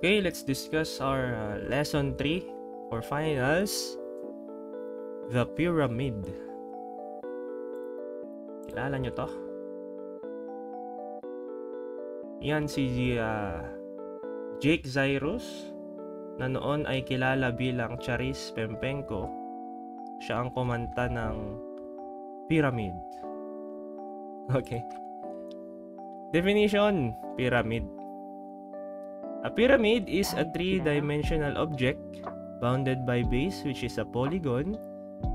Okay, let's discuss our lesson 3 for finals. The pyramid. Kilala nyo to? Yan si Jake Zyrus, na noon ay kilala bilang Charis Pempenko. Siya ang kumanta ng pyramid. Okay. Definition: pyramid. A pyramid is a three-dimensional object bounded by base, which is a polygon,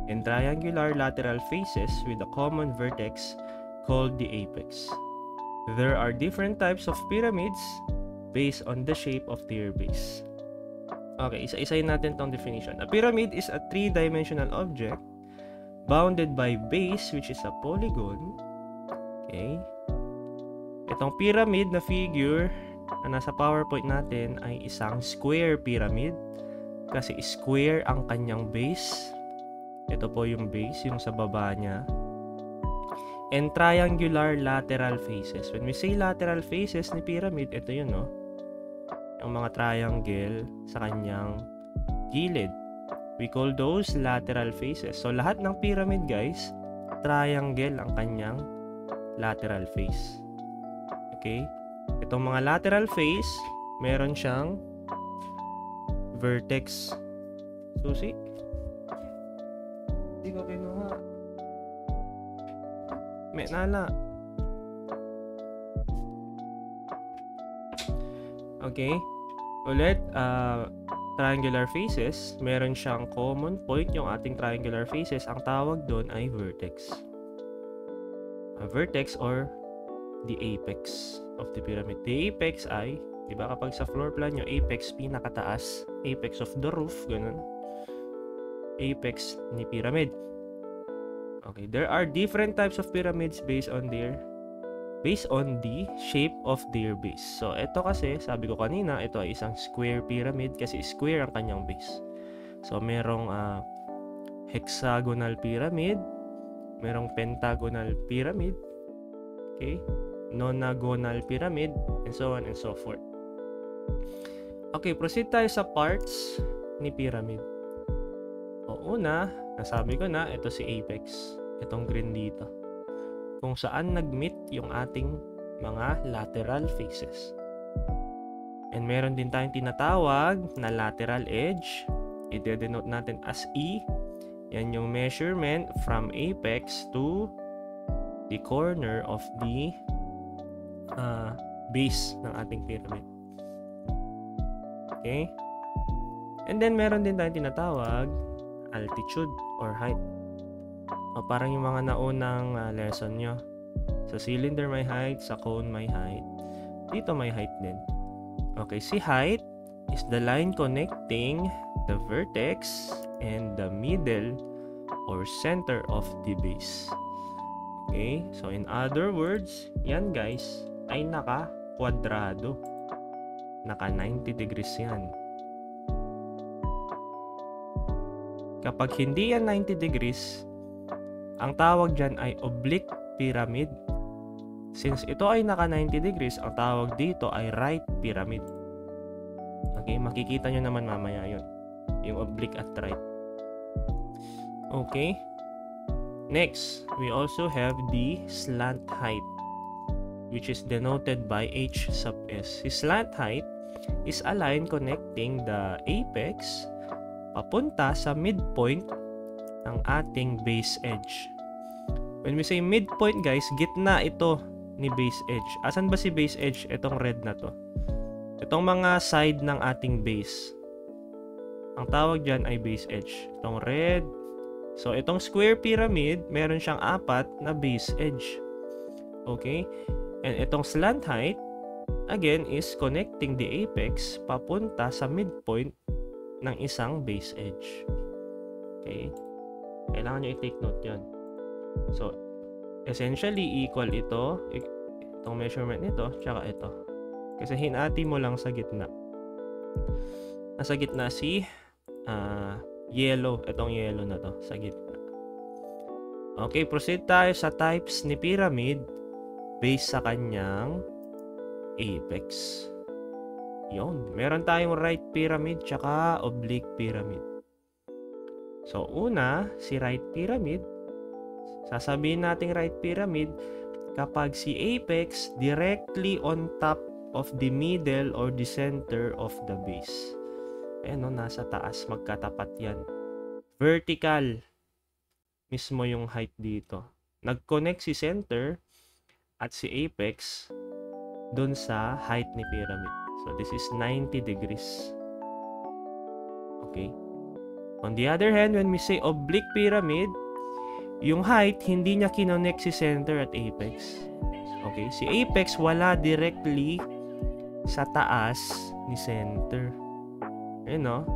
and triangular lateral faces with a common vertex called the apex. There are different types of pyramids based on the shape of their base. Okay, isa-isayin natin tong definition. A pyramid is a three-dimensional object bounded by base, which is a polygon. Okay. Itong pyramid na figure na nasa PowerPoint natin ay isang square pyramid kasi square ang kanyang base. Ito po yung base, yung sa baba niya. And triangular lateral faces. When we say lateral faces ni pyramid, ito yun, no? Yung mga triangle sa kanyang gilid. We call those lateral faces. So, lahat ng pyramid, guys, triangle ang kanyang lateral face. Okay? Itong mga lateral face, meron siyang vertex. Susi? Hindi ko kinuha. May nala. Okay. Ulit, triangular faces, meron siyang common point yung ating triangular faces. Ang tawag doon ay vertex. A vertex or the apex of the pyramid. The apex ay, di ba kapag sa floor plan yung apex pinakataas, apex of the roof, ganun. Apex ni pyramid. Okay, there are different types of pyramids based on the shape of their base. So, ito kasi, sabi ko kanina, ito ay isang square pyramid kasi square ang kanyang base. So, merong hexagonal pyramid, merong pentagonal pyramid, okay, nonagonal pyramid, and so on and so forth. Okay, proceed tayo sa parts ni pyramid. O una, nasabi ko na, ito si apex. Itong green dito. Kung saan nag-meet yung ating mga lateral faces. And meron din tayong tinatawag na lateral edge. I-denote natin as E. Yan yung measurement from apex to the corner of the base ng ating pyramid. Okay? And then, meron din tayong tinatawag altitude or height. O parang yung mga naunang lesson nyo. Sa cylinder may height, sa cone may height. Dito may height din. Okay, si height is the line connecting the vertex and the middle or center of the base. Okay, so in other words, yan guys, ay naka-kwadrado. Naka 90 degrees yan. Kapag hindi yan 90 degrees, ang tawag dyan ay oblique pyramid. Since ito ay naka 90 degrees, ang tawag dito ay right pyramid. Okay, makikita nyo naman mamaya yun. Yung oblique at right. Okay. Next, we also have the slant height, which is denoted by H sub S. The slant height is a line connecting the apex papunta sa midpoint ng ating base edge. When we say midpoint, guys, gitna ito ni base edge. Asan ba si base edge? Itong red na to. Itong mga side ng ating base. Ang tawag dyan ay base edge. Itong red. So, itong square pyramid, meron siyang 4 na base edge. Okay? And itong slant height, again, is connecting the apex papunta sa midpoint ng isang base edge. Okay? Kailangan nyo i-take note yan. So, essentially, equal ito, itong measurement nito, tsaka ito. Kasi hinati mo lang sa gitna. Nasa gitna si yellow. Itong yellow na to, sa gitna. Okay, proceed tayo sa types ni pyramid based sa kanyang apex. Yun. Meron tayong right pyramid tsaka oblique pyramid. So, una, si right pyramid. Sasabihin nating right pyramid kapag si apex directly on top of the middle or the center of the base. Ayan, no, nasa taas, magkatapat yan. Vertical mismo yung height dito. Nag-connect si center at si apex dun sa height ni pyramid. So, this is 90 degrees. Okay. On the other hand, when we say oblique pyramid, yung height, hindi niya kinonect si center at apex. Okay? Si apex, wala directly sa taas ni center. Ayun, no?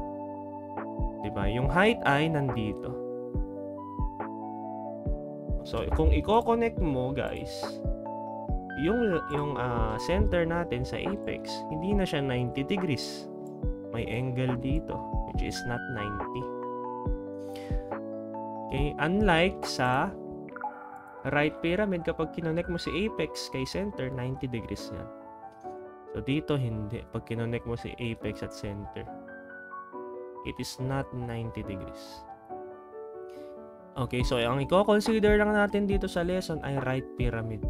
Diba? Yung height ay nandito. So, kung i-connect mo, guys, yung center natin sa apex, hindi na siya 90 degrees. May angle dito, which is not 90. Okay, unlike sa right pyramid, kapag kinonect mo si apex kay center, 90 degrees yan. So, dito hindi. Pag kinonect mo si apex at center, it is not 90 degrees. Okay, so ang i-consider lang natin dito sa lesson ay right pyramid.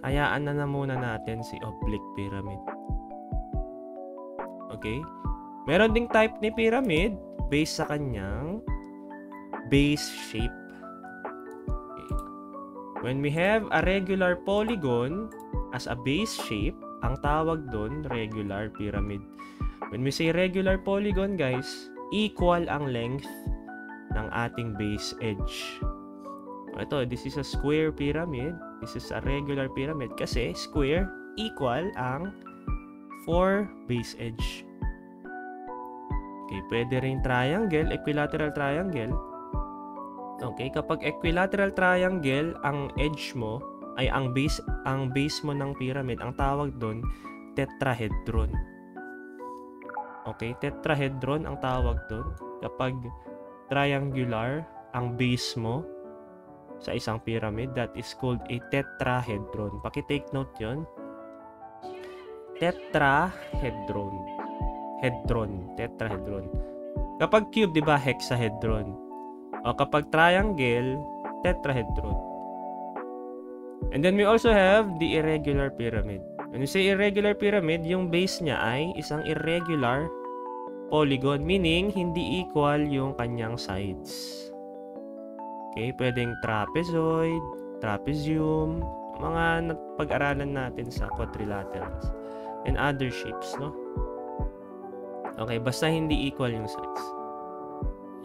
Hayaan na muna natin si oblique pyramid. Okay? Meron ding type ni pyramid based sa kanyang base shape. Okay. When we have a regular polygon as a base shape, ang tawag doon regular pyramid. When we say regular polygon, guys, equal ang length ng ating base edge. Ito, this is a square pyramid. This is a regular pyramid kasi square equal ang 4 base edge. Okay, pwede rin triangle, equilateral triangle. Okay, kapag equilateral triangle, ang edge mo ay ang base mo ng pyramid, ang tawag doon tetrahedron. Okay, tetrahedron ang tawag doon. Kapag triangular ang base mo sa isang pyramid, that is called a tetrahedron. Paki-take note 'yon. Tetrahedron. Tetrahedron. Kapag cube, 'di ba, hexahedron. O kapag triangle, tetrahedron. And then we also have the irregular pyramid. When we say irregular pyramid, yung base niya ay isang irregular polygon, meaning hindi equal yung kanyang sides. Okay, pwedeng trapezoid, trapezium, mga pag-aralan natin sa quadrilaterals and other shapes, no? Okay, basta hindi equal yung sides.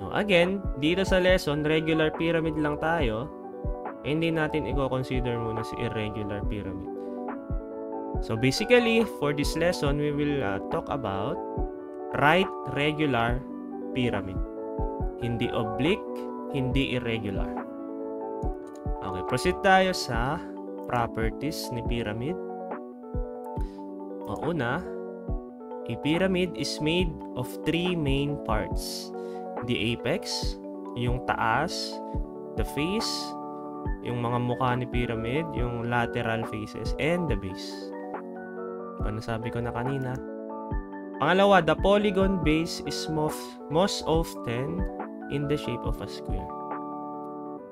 No, again, dito sa lesson, regular pyramid lang tayo. Hindi natin i-consider muna si irregular pyramid. So basically, for this lesson, we will talk about right regular pyramid. Hindi oblique, hindi irregular. Okay, proceed tayo sa properties ni pyramid. Una, a pyramid is made of 3 main parts. The apex, yung taas, the face, yung mga mukha ni pyramid, yung lateral faces, and the base. Ano sabi ko na kanina? Pangalawa, the polygon base is most often in the shape of a square.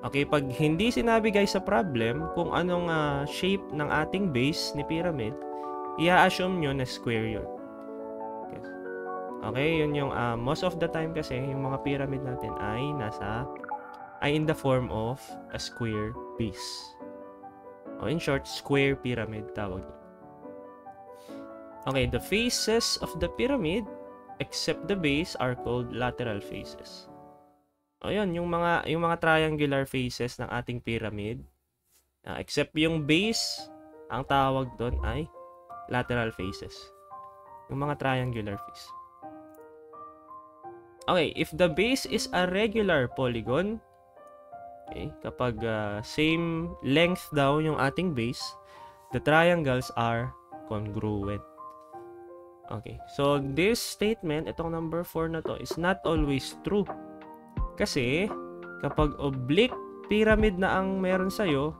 Okay, pag hindi sinabi guys sa problem kung anong shape ng ating base ni pyramid, i-assume nyo na square yun. Okay, yun yung most of the time kasi yung mga pyramid natin ay in the form of a square base. O in short, square pyramid tawag yun. Okay, the faces of the pyramid except the base are called lateral faces. O yun, yung mga triangular faces ng ating pyramid, except yung base, ang tawag doon ay lateral faces. Yung mga triangular face. Okay, if the base is a regular polygon, okay, kapag same length daw yung ating base, the triangles are congruent. Okay, so this statement, itong number 4 na to, is not always true. Kasi, kapag oblique pyramid na ang meron sa'yo,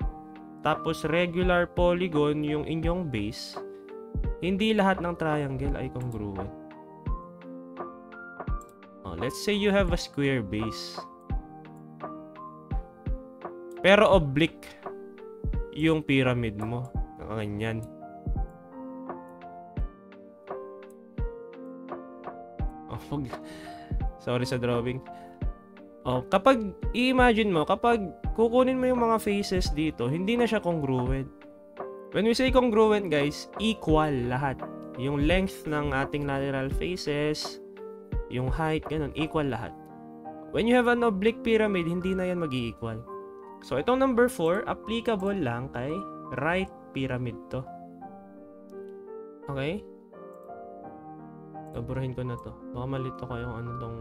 tapos regular polygon yung inyong base, hindi lahat ng triangle ay congruent. Let's say you have a square base. Pero oblique yung pyramid mo. Ganyan. Sorry sa drawing. Kapag i-imagine mo, kapag kukunin mo yung mga faces dito, hindi na siya congruent. When we say congruent, guys, equal lahat. Yung length ng ating lateral faces, yung height, ganun, equal lahat. When you have an oblique pyramid, hindi na yan mag-i-equal. So, itong number 4, applicable lang kay right pyramid to. Okay? Baburahin ko na to. Baka malito ko yung ano tong...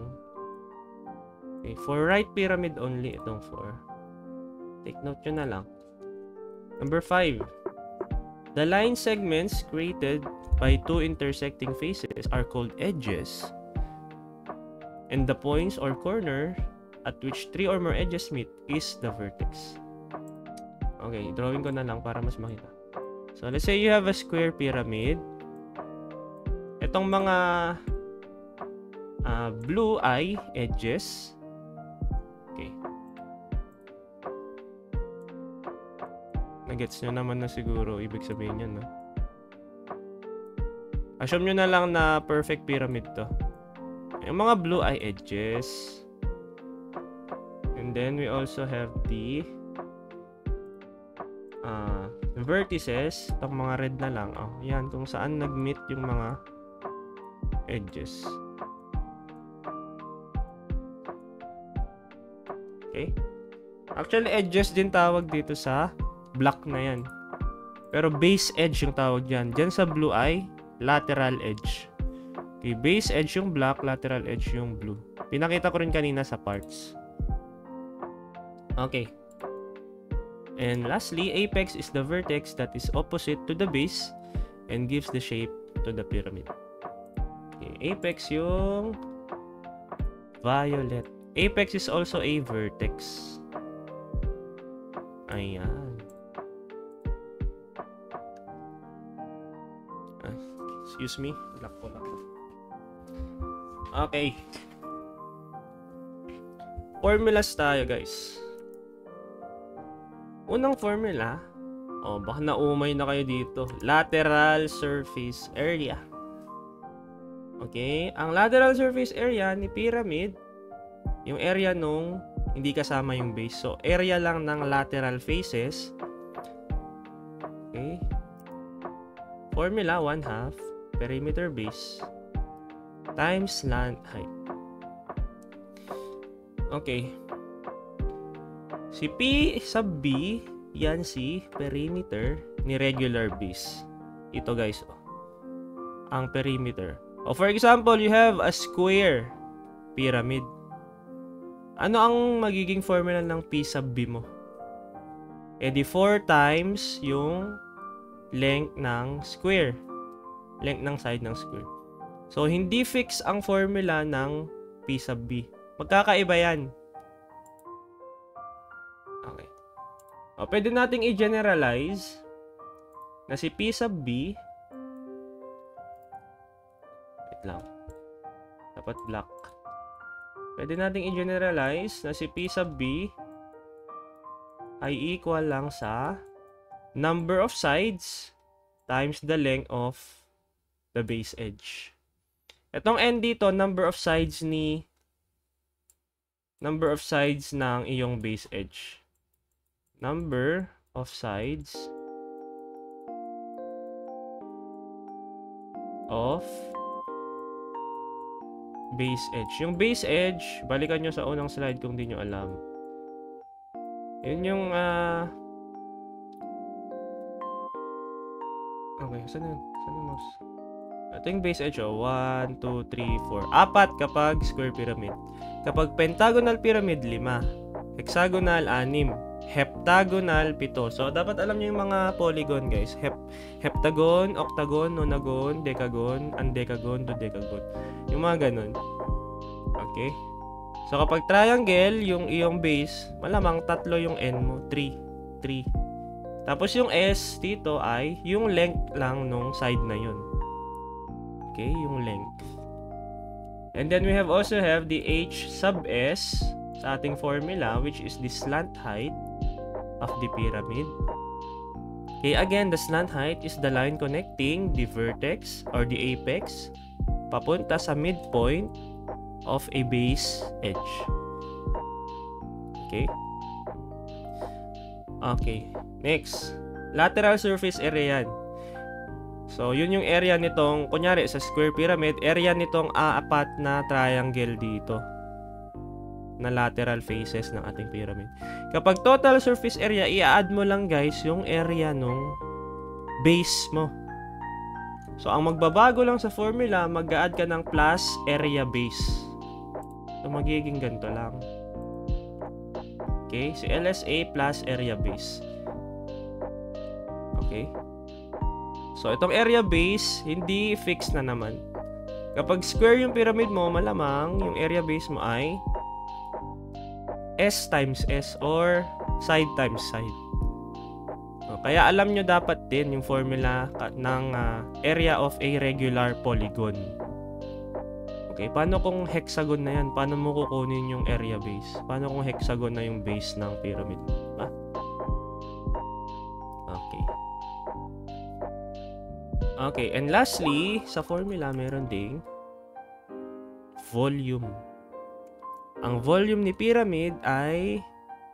Okay, for right pyramid only, itong 4. Take note nyo na lang. Number 5. The line segments created by two intersecting faces are called edges. And the points or corner at which 3 or more edges meet is the vertex. Okay, drawing ko na lang para mas makita. So, let's say you have a square pyramid. Itong mga blue ay edges. Okay. Nagets nyo naman na siguro ibig sabihin yan, no? Assume nyo na lang na perfect pyramid to. Yung mga blue ay edges. And then we also have the vertices. Itong mga red na lang. Yan, kung saan nag-meet yung mga edges. Okay? Actually, edges din tawag dito sa block na yan. Pero base edge yung tawag dyan. Dyan sa blue ay lateral edge. Okay, base edge yung black, lateral edge yung blue. Pinakita ko rin kanina sa parts. Okay. And lastly, apex is the vertex that is opposite to the base and gives the shape to the pyramid. Okay, apex yung violet. Apex is also a vertex. Ayan. Excuse me. Lock ko lang. Okay. Formulas tayo, guys. Unang formula, baka naumay na kayo dito. Lateral surface area. Okay? Ang lateral surface area ni pyramid, yung area nung hindi kasama yung base. So, area lang ng lateral faces. Okay? Formula, 1/2 perimeter base times slant height. Okay. Si P sub B, yan si perimeter ni regular base. Ito guys, ang perimeter. For example, you have a square pyramid. Ano ang magiging formula ng P sub B mo? Di 4 times yung length ng square. Length ng side ng square. So, hindi fix ang formula ng P sub B. Magkakaiba yan. Okay. Pwede nating i-generalize na si P sub B. Wait lang. Dapat black. Pwede nating i-generalize na si P sub B ay equal lang sa number of sides times the length of the base edge. Itong n dito, number of sides ng iyong base edge. Number of sides of base edge. Yung base edge, balikan nyo sa unang slide kung di nyo alam. Yun yung okay, saan yun? Saan yung mouse? Ito yung base edge, 1, 2, 3, 4. 4 kapag square pyramid. Kapag pentagonal pyramid, 5. Hexagonal, 6. Heptagonal, 7. So, dapat alam nyo yung mga polygon, guys. Heptagon, octagon, nonagon, decagon, andecagon, dodecagon. Yung mga ganun. Okay? So, kapag triangle, yung iyong base, malamang 3 yung n mo. 3. Tapos yung S dito ay yung length lang nung side na yun. Okay, yung length. And then we also have the H sub S sa ating formula, which is the slant height of the pyramid. Okay, again, the slant height is the line connecting the vertex or the apex papunta sa midpoint of a base edge. Okay? Okay. Next, lateral surface area yan. So, yun yung area nitong, kunyari sa square pyramid, area nitong apat na triangle dito na lateral faces ng ating pyramid. Kapag total surface area, i-add mo lang guys yung area nung base mo. So, ang magbabago lang sa formula, mag-add ka ng plus area base. So, magiging ganito lang. Okay? Si LSA plus area base. Okay? So, itong area base, hindi fixed na naman. Kapag square yung pyramid mo, malamang yung area base mo ay S times S or side times side. Kaya alam nyo dapat din yung formula ng area of a regular polygon. Okay, paano kung hexagon na yan? Paano mo kukunin yung area base? Paano kung hexagon na yung base ng pyramid? Diba? Okay. Okay, and lastly, sa formula meron ding volume. Ang volume ni pyramid ay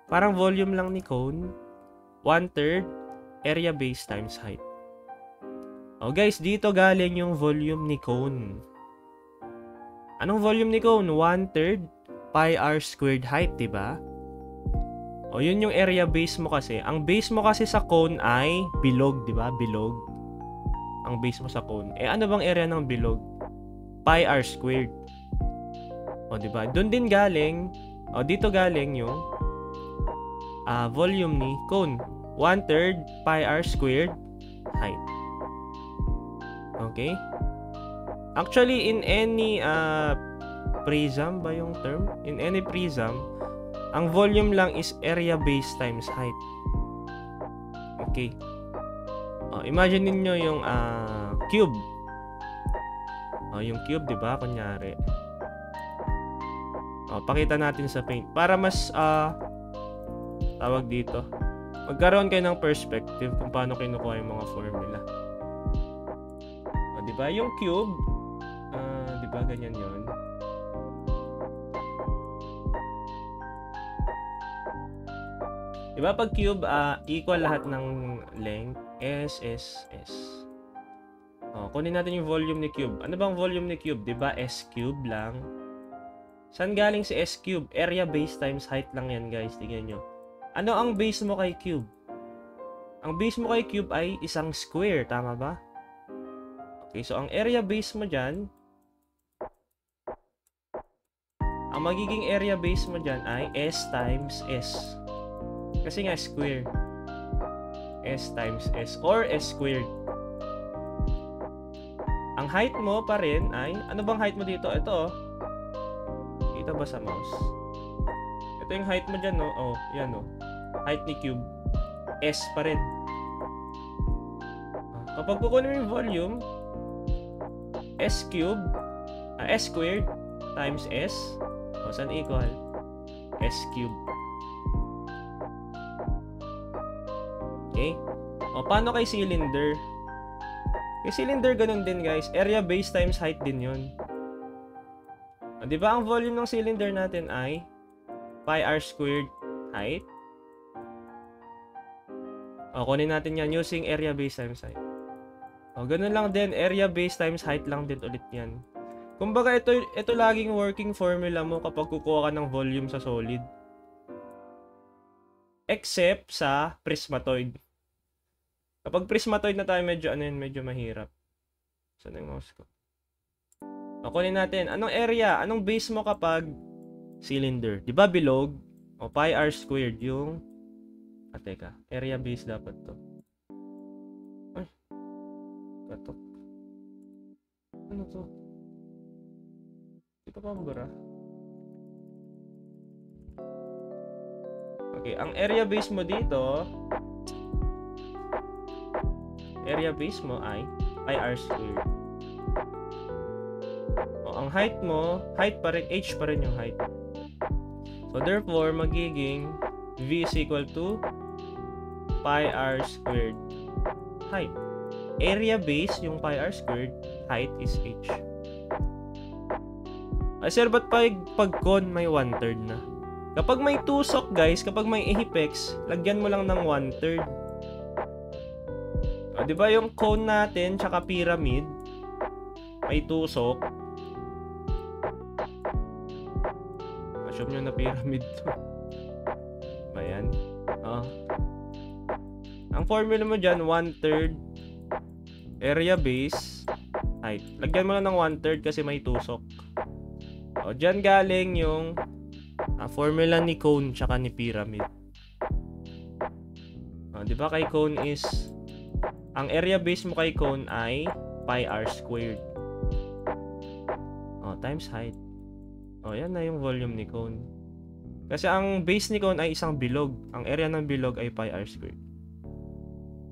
parang volume lang ni cone, 1/3 area base times height. Oh guys, dito galing yung volume ni cone. Anong volume ni cone? 1/3 pi r squared height, diba? O yun yung area base mo kasi. Ang base mo kasi sa cone ay bilog, diba? Bilog. Ang base mo sa cone. Eh ano bang area ng bilog? Pi r squared. O diba? Doon din galing. O dito galing yung volume ni cone. 1/3 pi r squared height. Okay? Actually, in any prism ba yung term? In any prism, ang volume lang is area base times height. Okay. Imagine niyo yung cube. Yung cube, 'di ba? Kunyari. Pakita natin sa paint para mas tawag dito. Magkaroon kayo ng perspective kung paano kinukuha yung mga formula. 'Di ba? Yung cube, 'di ba ganyan 'yon? Diba pag cube, equal lahat ng length, S, S, S. Kunin natin yung volume ni cube. Ano bang volume ni cube? Diba S cube lang? Saan galing si S cube? Area base times height lang yan guys. Tingnan nyo. Ano ang base mo kay cube? Ang base mo kay cube ay isang square. Tama ba? Okay, so ang area base mo dyan, ang magiging area base mo dyan ay S times S. Kasi nga square. S times S or S squared. Ang height mo pa rin ay, ano bang height mo dito? Ito kita ba sa mouse? Ito yung height mo dyan, no? Yan, no? Height ni cube. S pa rin. Kapag kukunin mo yung volume, S cube, S squared times S, saan equal? S cube. Okay? Paano kay cylinder? Kay cylinder, ganun din guys. Area base times height din yun. Di ba ang volume ng cylinder natin ay pi r squared height? Kunin natin yan using area base times height. Ganun lang din. Area base times height lang din ulit yan. Kumbaga, ito laging working formula mo kapag kukuha ka ng volume sa solid. Except sa prismatoid. Kapag prismatoid na tayo, medyo mahirap. Saan yung mouse ko? Kunin natin. Anong area? Anong base mo kapag cylinder? Di ba bilog? Pi r squared yung... teka. Area base dapat to. Ay. Katok. Ano to? Di pa mabara? Okay. Ang area base mo dito... area base mo ay pi r squared. O, ang height mo, height pa rin, h pa rin yung height. So, therefore, magiging v is equal to pi r squared height. Area base, yung pi r squared, height is h. Ay, sir, ba't pag cone may 1/3 na? Kapag may tusok, guys, kapag may apex, lagyan mo lang ng 1/3. O, diba yung cone natin, tsaka pyramid, may tusok. Assume nyo na pyramid to. Ayan. Ang formula mo dyan, 1/3 area base height. Lagyan mo lang ng 1/3 kasi may tusok. O, dyan galing yung formula ni cone tsaka ni pyramid. O, diba kay cone is, ang area base mo kay cone ay pi r squared. O, times height. O, yan na yung volume ni cone. Kasi ang base ni cone ay isang bilog. Ang area ng bilog ay pi r squared.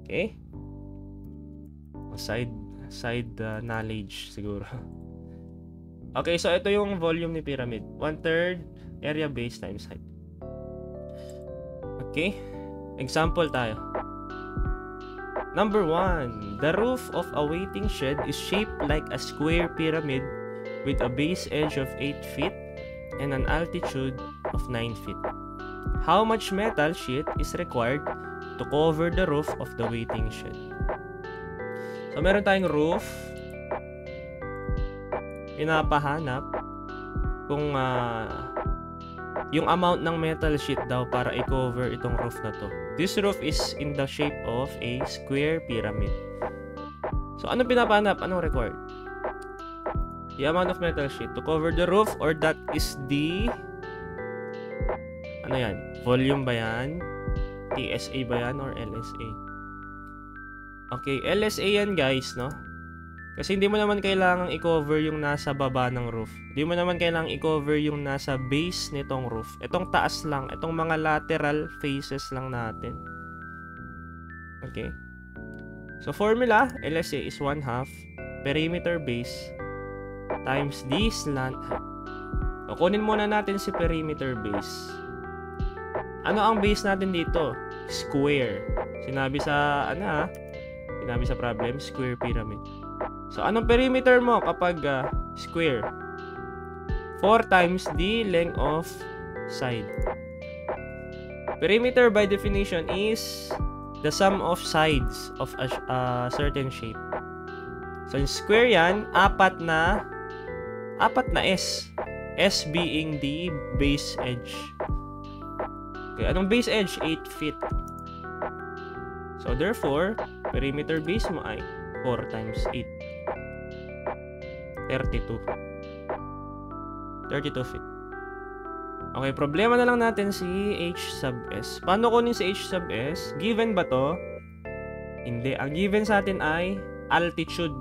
Okay? O, side knowledge siguro. Okay, so ito yung volume ni pyramid. 1/3 area base times height. Okay? Example tayo. Number 1. The roof of a waiting shed is shaped like a square pyramid with a base edge of 8 feet and an altitude of 9 feet. How much metal sheet is required to cover the roof of the waiting shed? So, meron tayong roof. Pinapahanap kung yung amount ng metal sheet daw para i-cover itong roof na to. This roof is in the shape of a square pyramid. So, ano pinapahanap? Anong required? The amount of metal sheet to cover the roof, or that is the ano yan? Volume ba yan? TSA ba yan or LSA? Okay, LSA yan guys, no? Kasi hindi mo naman kailangang i-cover yung nasa baba ng roof. Hindi mo naman kailangang i-cover yung nasa base nitong roof. Itong taas lang, itong mga lateral faces lang natin. Okay? So, formula, LSA is 1/2 perimeter base times the slant height. So, kunin muna natin si perimeter base. Ano ang base natin dito? Square. Sinabi sa, sinabi sa problem, square pyramid. So, anong perimeter mo kapag square? 4 times the length of side. Perimeter by definition is the sum of sides of a certain shape. So, in square yan, apat na S. S being the base edge. Okay, anong base edge? 8 feet. So, therefore, perimeter base mo ay 4 times 8. 32 feet. Okay, problema na lang natin si H sub S. Paano kunin si H sub S? Given ba to? Hindi. Ang given sa atin ay altitude.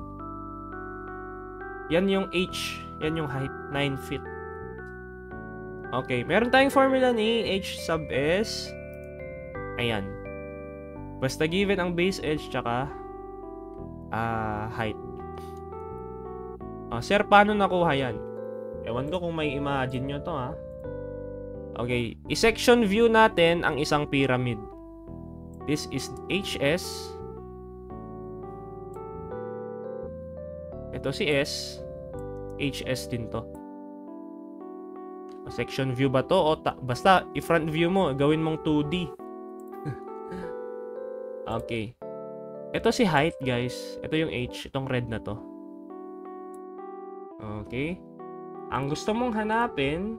Yan yung H. Yan yung height. 9 feet. Okay, meron tayong formula ni H sub S. Ayan. Basta given ang base edge tsaka height. Sir, paano nakuha yan? Ewan ko kung may imagine nyo to, ha? Okay, i-section view natin ang isang pyramid. This is HS. Ito si S. HS din to. Section view ba to? O basta, i-front view mo. Gawin mong 2D. Okay. Ito si height, guys. Ito yung H. Itong red na to. Okay. Ang gusto mong hanapin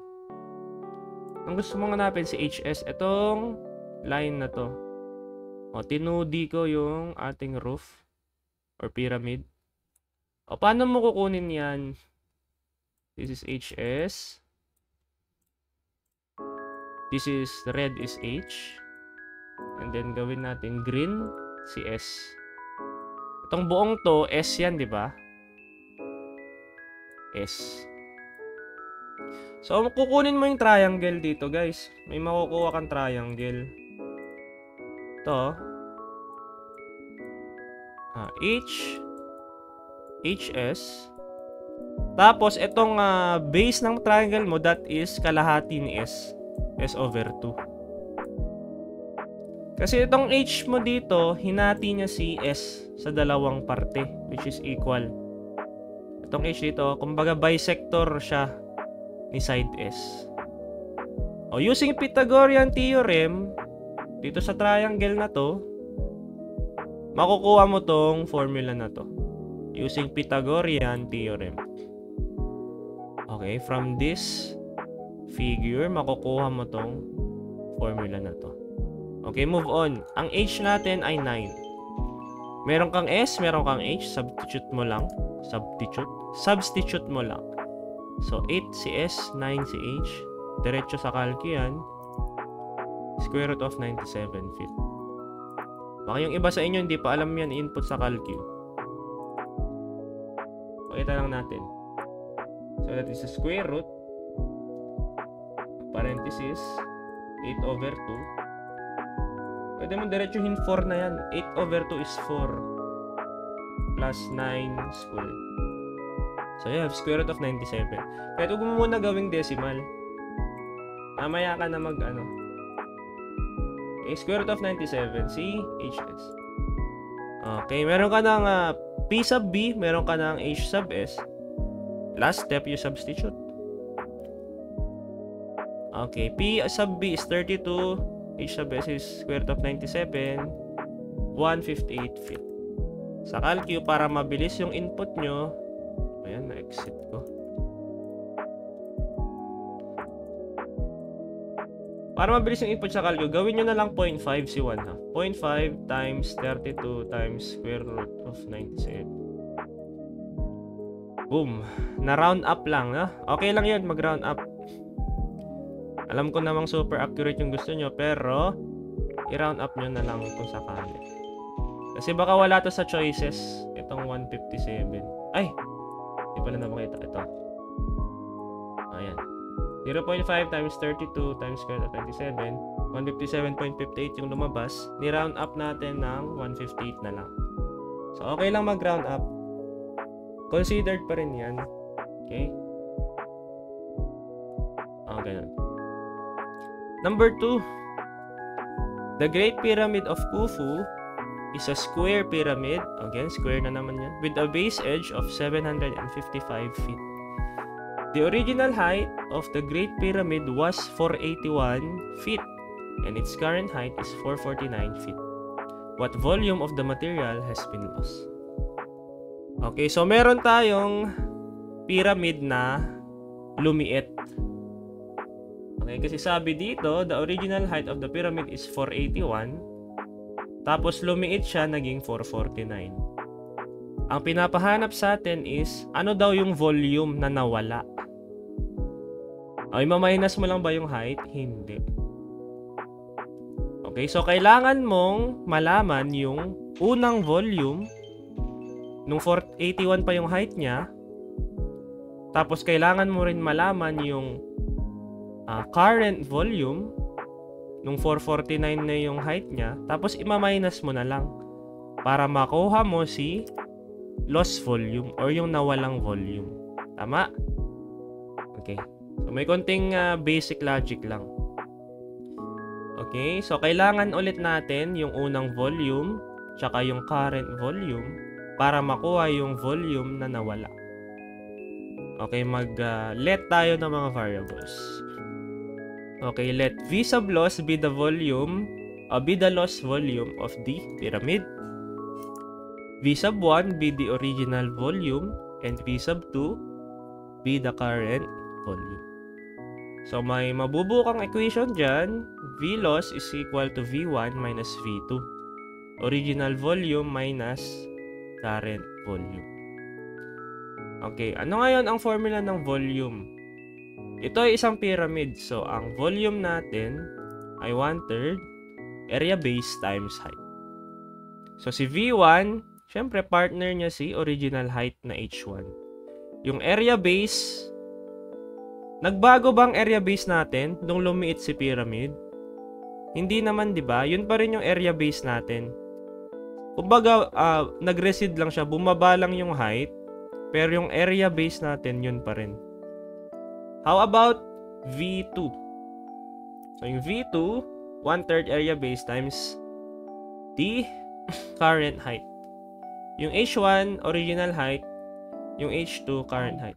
si HS. Itong line na to. O, tinudi ko yung ating roof or pyramid. O, paano mo kukunin yan? This is HS. This is, red is H. And then, gawin natin green, si S. Itong buong to, S yan, di ba? S. So, kukunin mo yung triangle dito, guys. May makukuha kang triangle. Ito. HS. Tapos, itong base ng triangle mo, that is kalahati ni S. S over 2. Kasi itong H mo dito, hinati niya si S sa dalawang parte, which is equal. Itong H dito, kumbaga bisector siya ni side S. Using Pythagorean theorem, dito sa triangle na to, makukuha mo tong formula na to. Using Pythagorean theorem. Okay, from this figure, makukuha mo tong formula na to. Okay, move on. Ang H natin ay 9. Meron kang S, meron kang H, substitute mo lang. Substitute mo lang. So, 8 si S, 9 si H. Diretso sa calcu yan. Square root of 97 feet. Baka yung iba sa inyo hindi pa alam yan, input sa calcu. Pakita lang natin. So, that is a square root. Parenthesis, 8 over 2. Pwede mo diretsuhin 4 na yan. 8 over 2 is 4. Plus 9 squared. So, you have square root of 97. Kaya huwag mo muna gawing decimal. Mamaya ka na okay, square root of 97. C, HS. Okay, meron ka ng P sub B, meron ka ng H sub S. Last step, you substitute. Okay, P sub B is 32. H sub S is square root of 97. 158 feet. Sa calcu, para mabilis yung input nyo, ayan, na-exit ko. Para mabilis yung input sa calcu, gawin nyo na lang 0.5 si 1 ha. 0.5 times 32 times square root of 97. Boom. Na-round up lang ha. Okay lang yun, mag-round up. Alam ko namang super accurate yung gusto nyo, pero i-round up nyo na lang kung sakali. Kasi baka wala to sa choices. Itong 157. Ay! Hindi pala na makita. Ito. Ayan. 0.5 times 32 times square root of 27. 157.58 yung lumabas. Ni-round up natin ng 158 na lang. So, okay lang mag-round up. Considered pa rin yan. Okay? Ganun. Number 2. The Great Pyramid of Khufu is a square pyramid. Again, square na naman yan. With a base edge of 755 feet. The original height of the Great Pyramid was 481 feet. And its current height is 449 feet. What volume of the material has been lost? Okay, so meron tayong pyramid na lumiit. Okay, kasi sabi dito, the original height of the pyramid is 481. Tapos lumiit siya, naging 449. Ang pinapahanap sa atin is, ano daw yung volume na nawala? Okay, mamahinus mo lang ba yung height? Hindi. Okay, so kailangan mong malaman yung unang volume nung 481 pa yung height niya. Tapos kailangan mo rin malaman yung current volume nung 449 na yung height niya. Tapos ima-minus mo na lang para makuha mo si lost volume or yung nawalang volume. Tama? Okay. So may konting basic logic lang. Okay, so kailangan ulit natin yung unang volume tsaka yung current volume para makuha yung volume na nawala. Okay, let tayo ng mga variables. Okay, let V sub loss be the volume, be the lost volume of the pyramid. V sub 1 be the original volume, and V sub 2 be the current volume. So, may mabubuo kang equation dyan. V loss is equal to V1 minus V2. Original volume minus current volume. Okay, ano ngayon ang formula ng volume? Ito ay isang pyramid. So, ang volume natin ay 1/3 area base times height. So, si V1, syempre partner niya si original height na H1. Yung area base, nagbago bang area base natin nung lumiit si pyramid? Hindi naman, di ba? Yun pa rin yung area base natin. Kumbaga, nag-recede lang siya. Bumaba lang yung height. Pero yung area base natin, yun pa rin. How about V2? So, yung V2, 1/3 area base times the current height. Yung H1, original height. Yung H2, current height.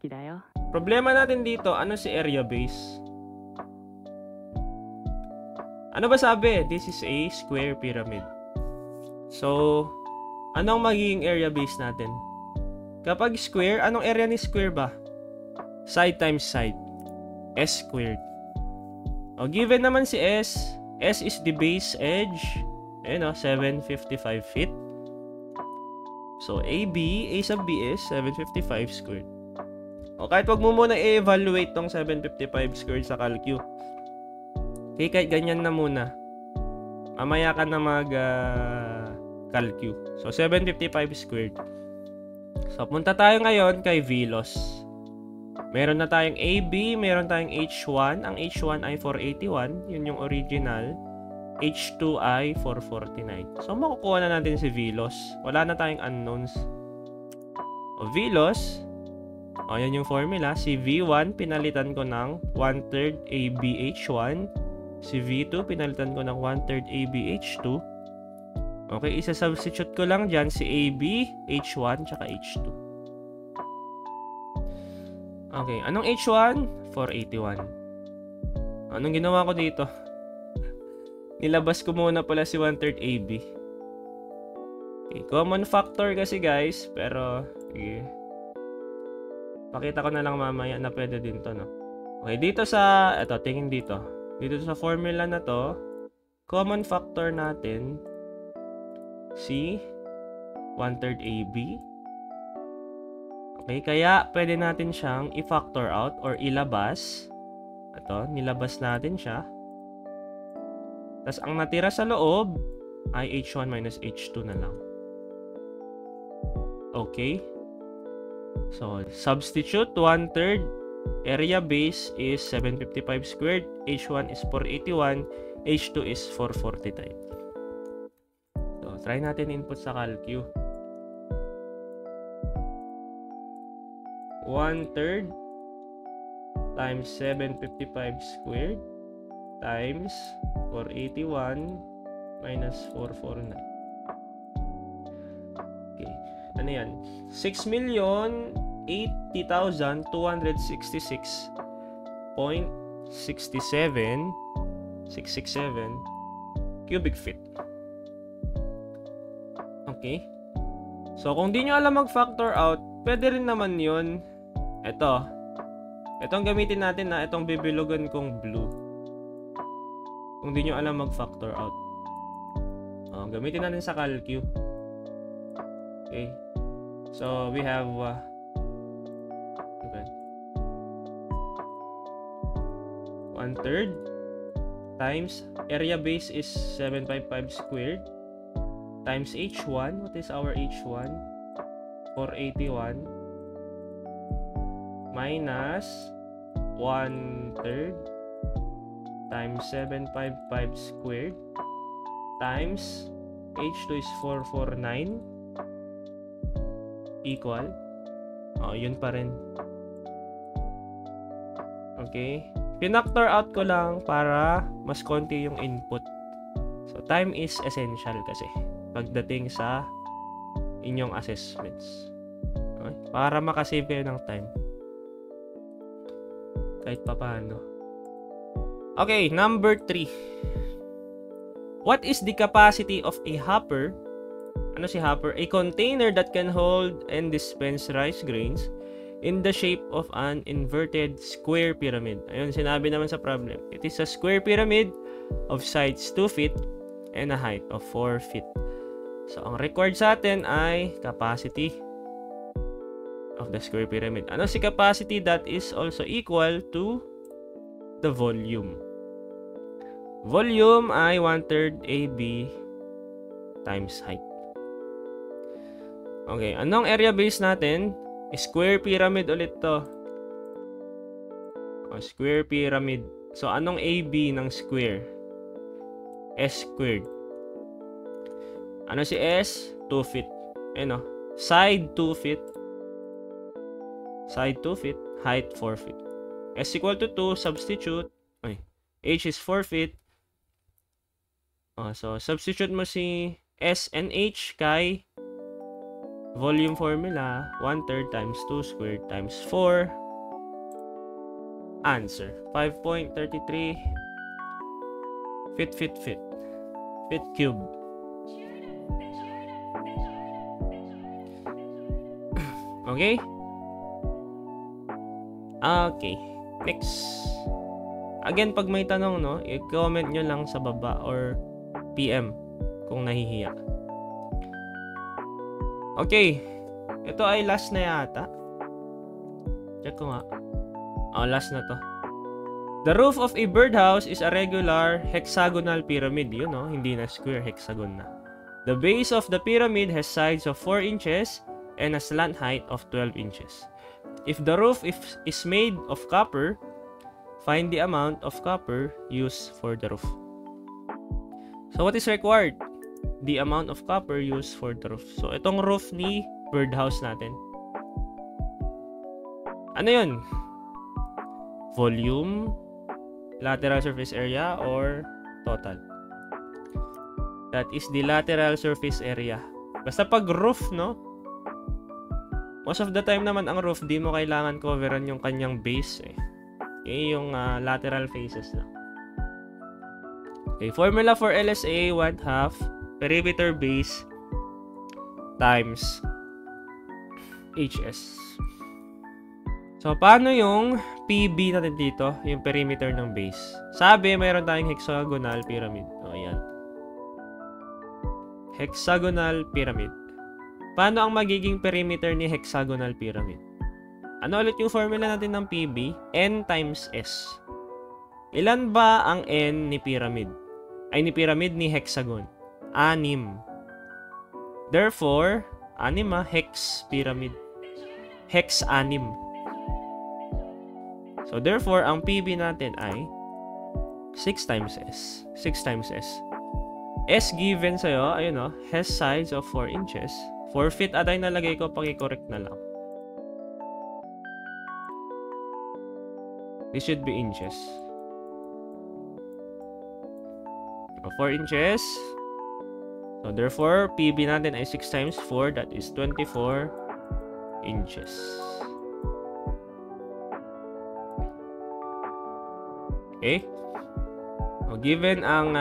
Problema natin dito, ano si area base? Ano ba sabi? This is a square pyramid. So, anong magiging area base natin? Kapag square, anong area ni square ba? Side times side. S squared. O, given naman si S. S is the base edge. Ayun o, 755 feet. So, A sub B is 755 squared. O, kahit wag mo muna i-evaluate tong 755 squared sa calcu. Okay, kahit ganyan na muna. Mamaya ka na calcu. So, 755 squared. So, punta tayo ngayon kay VLOS. Meron na tayong AB, meron tayong H1. Ang H1 ay 481. Yun yung original. H2 ay 449. So, makukuha na natin si VLOS. Wala na tayong unknowns. O, VLOS. O, yan yung formula. Si V1, pinalitan ko ng 1/3 ABH1. Si V2, pinalitan ko ng 1/3 ABH2. Okay, isa-substitute ko lang dyan si AB, H1, tsaka H2. Okay, anong H1? 481. Anong ginawa ko dito? Nilabas ko muna pala si 1/3 AB. Okay, common factor kasi guys, pero okay. Pakita ko na lang mamaya na pwede din to, no? Okay, dito sa, eto, tingin dito. Dito sa formula na to, common factor natin, si 1/3 AB. Okay, kaya pwede natin siyang i-factor out or ilabas. Ito, nilabas natin siya. Tapos, ang natira sa loob ay H1 minus H2 na lang. Okay. So, substitute 1/3. Area base is 755 squared. H1 is 481. H2 is 449. So, try natin input sa calcu. 1/3 times 755 squared times 481 minus 449. Okay. Ano yan? 6,080,266.667 cubic feet. Okay. So, kung di nyo alam mag-factor out, pwede rin naman yun. Itong gamitin natin na itong bibilugan kong blue. Kung di nyo alam mag-factor out. Gamitin natin sa calcu. Okay. So, we have 1/3 times area base is 755 squared times H1. What is our H1? 481 minus 1/3 times 755 squared times H2 is 449 equal. Yun pa rin. Okay. Pinactor out ko lang para mas konti yung input. So, time is essential kasi pagdating sa inyong assessments. Okay? Para makasave kayo ng time. Kahit pa paano. Okay, number 3. What is the capacity of a hopper? Ano si hopper? A container that can hold and dispense rice grains in the shape of an inverted square pyramid. Ayun, sinabi naman sa problem. It is a square pyramid of sides 2 feet and a height of 4 feet. So, ang required sa atin ay capacity of the square pyramid. Ano si capacity? That is also equal to the volume. Volume ay 1/3 AB times height. Okay, anong area base natin? Square pyramid ulit to. Square pyramid. So, anong AB ng square? S squared. Ano si S? 2 feet. Ayun, side 2 feet. Side 2 feet. Height 4 feet. S equal to 2. Substitute. H is 4 feet. So, substitute mo si S and H kay volume formula. 1/3 times 2 squared times 4. Answer. 5.33 feet. Feet cube. Okay? Okay. Next. Again, pag may tanong, no, i-comment nyo lang sa baba or PM kung nahihiya. Okay. Ito ay last na yata. Check ko nga. Last na to. The roof of a birdhouse is a regular hexagonal pyramid. Yun, no? Hindi na square, hexagon na. The base of the pyramid has sides of 4 inches and a slant height of 12 inches. If the roof is made of copper, find the amount of copper used for the roof. So what is required? The amount of copper used for the roof. So itong roof ni birdhouse natin. Ano yun? Volume, lateral surface area, or total? That is the lateral surface area. Basta pag roof, no? Most of the time naman ang roof, di mo kailangan coveran yung kanyang base eh. Okay, yung lateral faces lang. Okay, formula for LSA, 1/2 perimeter base times HS. So, paano yung PB natin dito? Yung perimeter ng base. Sabi, mayroon tayong hexagonal pyramid. Ayan. Hexagonal pyramid. Paano ang magiging perimeter ni hexagonal pyramid? Ano ulit yung formula natin ng PB? N times S. Ilan ba ang N ni pyramid? Ay, ni pyramid ni hexagon. 6. Therefore, 6 hex pyramid. Hex 6. So, therefore, ang PB natin ay 6 times S. 6 times S. S given sa'yo, ayun o, has sides of 4 inches. 4 feet atay nalagay ko, paki-correct na lang. This should be inches. 4 inches. So, therefore, PB natin ay 6 times 4. That is 24 inches. Okay? Given ang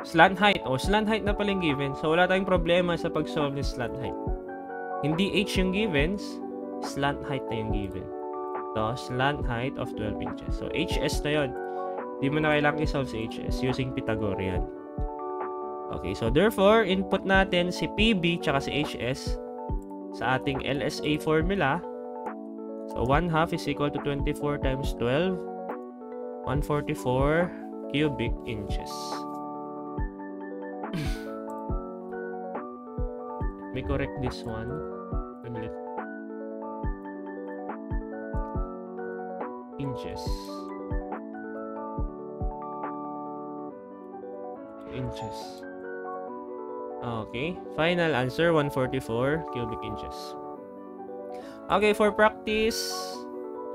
slant height. Slant height na pala yung given. So, wala tayong problema sa pag-solve ng slant height. Hindi H yung givens, slant height na yung given. So, slant height of 12 inches. So, HS na yun. Di mo na kailangang i-solve si HS using Pythagorean. Okay, so therefore, input natin si PB tsaka si HS sa ating LSA formula. So, 1/2 is equal to 24 times 12. 144 cubic inches. Let me correct this one. Inches. Okay. Final answer, 144 cubic inches. Okay, for practice,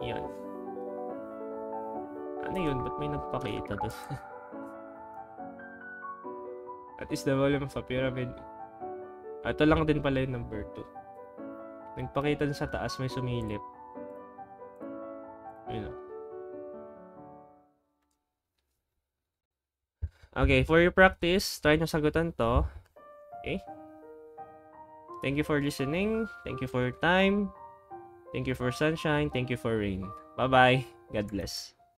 yan. Ano yun? Ba't may nagpakita doon? That is the volume of a pyramid. Ito lang din pala yung number 2. Nagpakita dun sa taas, may sumilip. Ayun. Okay, for your practice, try nyo sagutan to. Okay? Thank you for listening. Thank you for your time. Thank you for sunshine. Thank you for rain. Bye-bye. God bless.